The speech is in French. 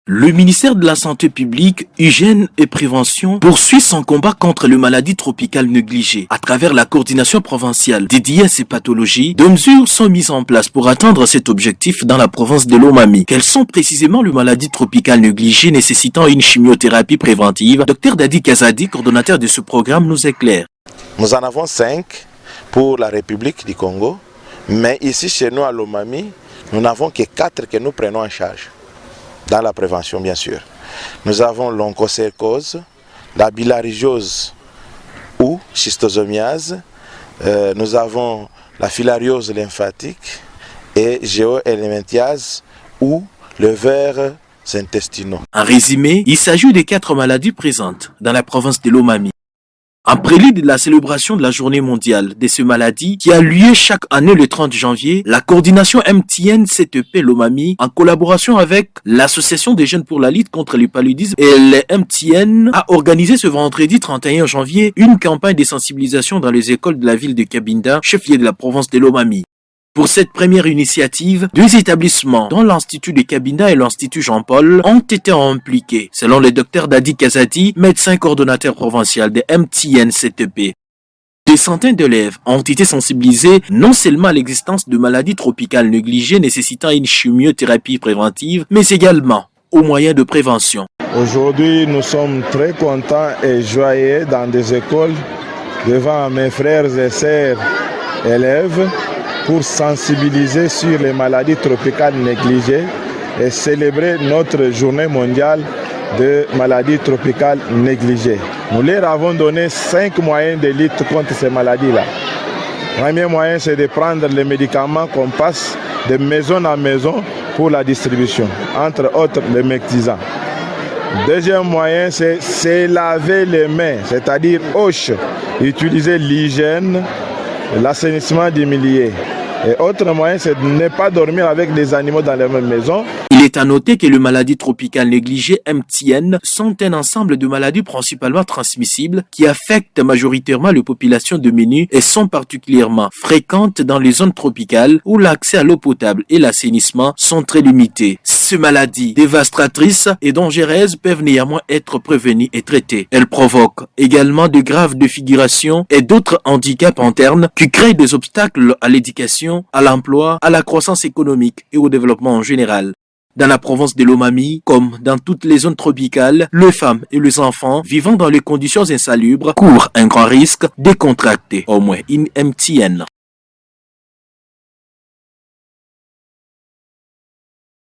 Le ministère de la Santé publique, Hygiène et Prévention poursuit son combat contre les maladies tropicales négligées. À travers la coordination provinciale dédiée à ces pathologies, deux mesures sont mises en place pour atteindre cet objectif dans la province de Lomami. Quelles sont précisément les maladies tropicales négligées nécessitant une chimiothérapie préventive? Dr Dadi Kazadi, coordonnateur de ce programme, nous éclaire. Nous en avons 5 pour la République du Congo, mais ici chez nous à Lomami, nous n'avons que 4 que nous prenons en charge. Dans la prévention, bien sûr. Nous avons l'onchocercose, la bilharziose ou schistosomiase, nous avons la filariose lymphatique et géoélémentiase ou le ver intestinaux. En résumé, il s'agit des 4 maladies présentes dans la province de Lomami. En prélude de la célébration de la journée mondiale de ces maladies qui a lieu chaque année le 30 janvier, la coordination MTN CTP Lomami, en collaboration avec l'Association des jeunes pour la lutte contre le paludisme et les MTN, a organisé ce vendredi 31 janvier une campagne de sensibilisation dans les écoles de la ville de Cabinda, chef-lieu de la province de Lomami. Pour cette première initiative, 2 établissements, dont l'Institut de Cabinda et l'Institut Jean-Paul, ont été impliqués, selon le Dr Dadi Kazadi, médecin coordonnateur provincial de MTN CTP. Des centaines d'élèves ont été sensibilisés non seulement à l'existence de maladies tropicales négligées nécessitant une chimiothérapie préventive, mais également aux moyens de prévention. Aujourd'hui, nous sommes très contents et joyeux dans des écoles devant mes frères et sœurs élèves pour sensibiliser sur les maladies tropicales négligées et célébrer notre journée mondiale de maladies tropicales négligées. Nous leur avons donné 5 moyens de lutte contre ces maladies-là. Le premier moyen, c'est de prendre les médicaments qu'on passe de maison en maison pour la distribution, entre autres les mectisans. Deuxième moyen, c'est laver les mains, c'est-à-dire utiliser l'hygiène, l'assainissement du milieu. Et autre moyen, c'est de ne pas dormir avec des animaux dans la même maison. Il est à noter que les maladies tropicales négligées MTN sont un ensemble de maladies principalement transmissibles qui affectent majoritairement les populations diminuées et sont particulièrement fréquentes dans les zones tropicales où l'accès à l'eau potable et l'assainissement sont très limités. Ces maladies dévastatrices et dangereuses peuvent néanmoins être prévenues et traitées. Elles provoquent également de graves défigurations et d'autres handicaps internes qui créent des obstacles à l'éducation, à l'emploi, à la croissance économique et au développement en général. Dans la province de Lomami, comme dans toutes les zones tropicales, les femmes et les enfants vivant dans les conditions insalubres courent un grand risque de contracter au moins une MTN.